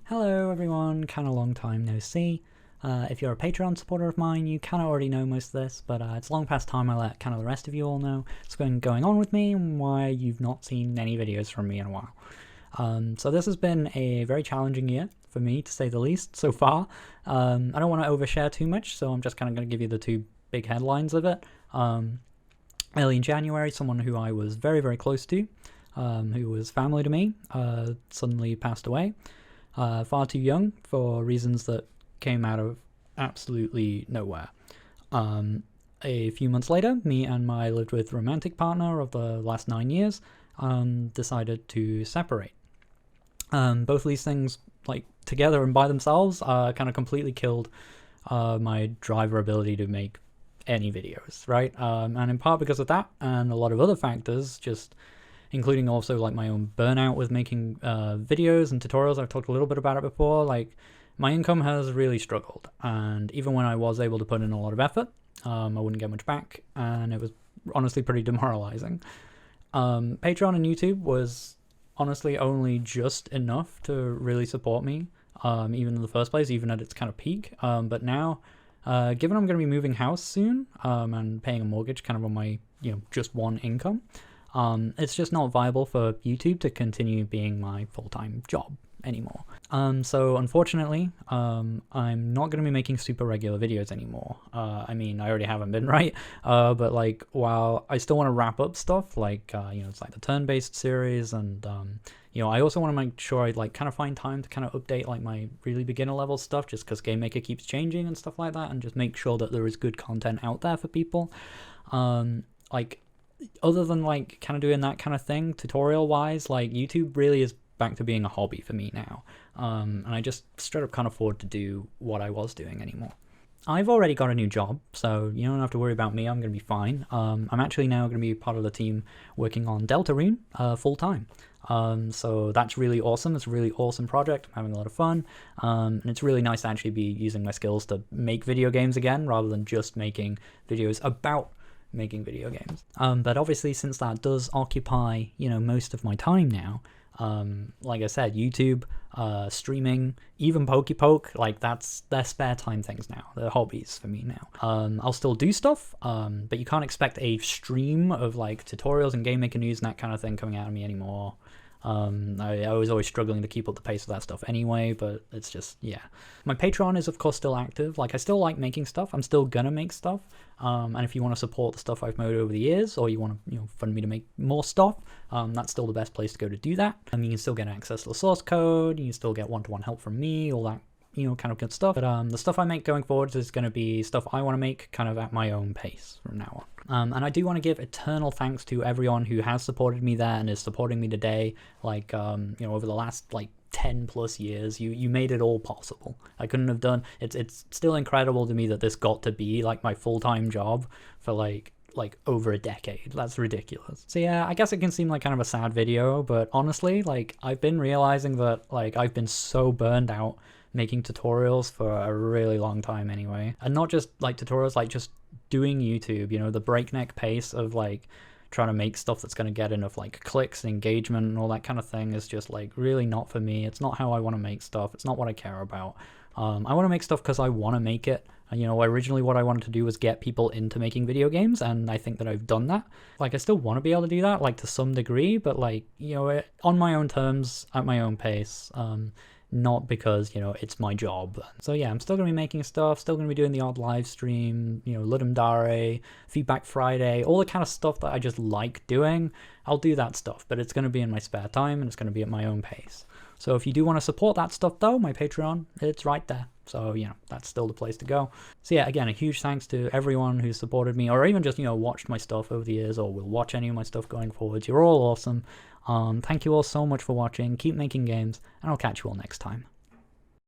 Hello everyone, kinda long time no see. If you're a Patreon supporter of mine, you kinda already know most of this, but it's long past time I let kinda the rest of you all know what's been going on with me and why you've not seen any videos from me in a while. So this has been a very challenging year for me, to say the least, so far. I don't want to overshare too much, so I'm just kind of going to give you the two big headlines of it. Early in January, someone who I was very, very close to, who was family to me, suddenly passed away. Far too young for reasons that came out of absolutely nowhere. A few months later, me and my lived with romantic partner of the last 9 years decided to separate. Both of these things, like together and by themselves, kind of completely killed my drive or ability to make any videos, right? And in part because of that and a lot of other factors, just including also like my own burnout with making videos and tutorials. I've talked a little bit about it before. Like, my income has really struggled, and even when I was able to put in a lot of effort, I wouldn't get much back, and it was honestly pretty demoralizing. Patreon and YouTube was honestly only just enough to really support me, even in the first place, even at its kind of peak. But now, given I'm going to be moving house soon, and paying a mortgage kind of on my, just one income, it's just not viable for YouTube to continue being my full-time job anymore. So unfortunately, I'm not going to be making super regular videos anymore. I mean, I already haven't been, right? But like, while I still want to wrap up stuff, like, it's like the turn-based series, and, I also want to make sure I like kind of find time to kind of update like my really beginner level stuff, just because Game Maker keeps changing and stuff like that, and just make sure that there is good content out there for people. Like, other than like kind of doing that kind of thing tutorial wise, like YouTube really is back to being a hobby for me now, and I just straight up can't afford to do what I was doing anymore. I've already got a new job, so you don't have to worry about me. I'm going to be fine. I'm actually now going to be part of the team working on Delta Rune full-time. So that's really awesome. It's a really awesome project. I'm having a lot of fun, and it's really nice to actually be using my skills to make video games again, rather than just making videos about making video games. But obviously, since that does occupy, most of my time now, like I said, YouTube, streaming, even Poke, like that's their spare time things now. They're hobbies for me now. I'll still do stuff, but you can't expect a stream of like tutorials and Game Maker news and that kind of thing coming out of me anymore. I was always struggling to keep up the pace of that stuff anyway, but it's just, yeah. My Patreon is of course still active. Like, I still like making stuff. I'm still gonna make stuff. And if you want to support the stuff I've made over the years, or you want to, fund me to make more stuff, that's still the best place to go to do that. And you can still get access to the source code. You can still get one-to-one help from me, all that, kind of good stuff. But the stuff I make going forward is going to be stuff I want to make kind of at my own pace from now on. And I do want to give eternal thanks to everyone who has supported me there and is supporting me today. Like, over the last like 10 plus years, you made it all possible. I couldn't have done it's still incredible to me that this got to be like my full-time job for like over a decade. That's ridiculous. So yeah, I guess it can seem like kind of a sad video, but honestly, like, I've been realizing that like I've been so burned out making tutorials for a really long time anyway. And not just like tutorials, like just doing YouTube, the breakneck pace of like trying to make stuff that's going to get enough like clicks and engagement and all that kind of thing is just like really not for me. It's not how I want to make stuff. It's not what I care about. I want to make stuff because I want to make it. And, originally what I wanted to do was get people into making video games, and I think that I've done that. Like, I still want to be able to do that, like, to some degree, but like, on my own terms, at my own pace, not because, it's my job. So yeah, I'm still going to be making stuff, still going to be doing the odd live stream, Ludum Dare, Feedback Friday, all the kind of stuff that I just like doing. I'll do that stuff, but it's going to be in my spare time, and it's going to be at my own pace. So if you do want to support that stuff though, my Patreon, it's right there. So, that's still the place to go. So yeah, again, a huge thanks to everyone who's supported me, or even just, watched my stuff over the years, or will watch any of my stuff going forwards. You're all awesome. Thank you all so much for watching. Keep making games, and I'll catch you all next time.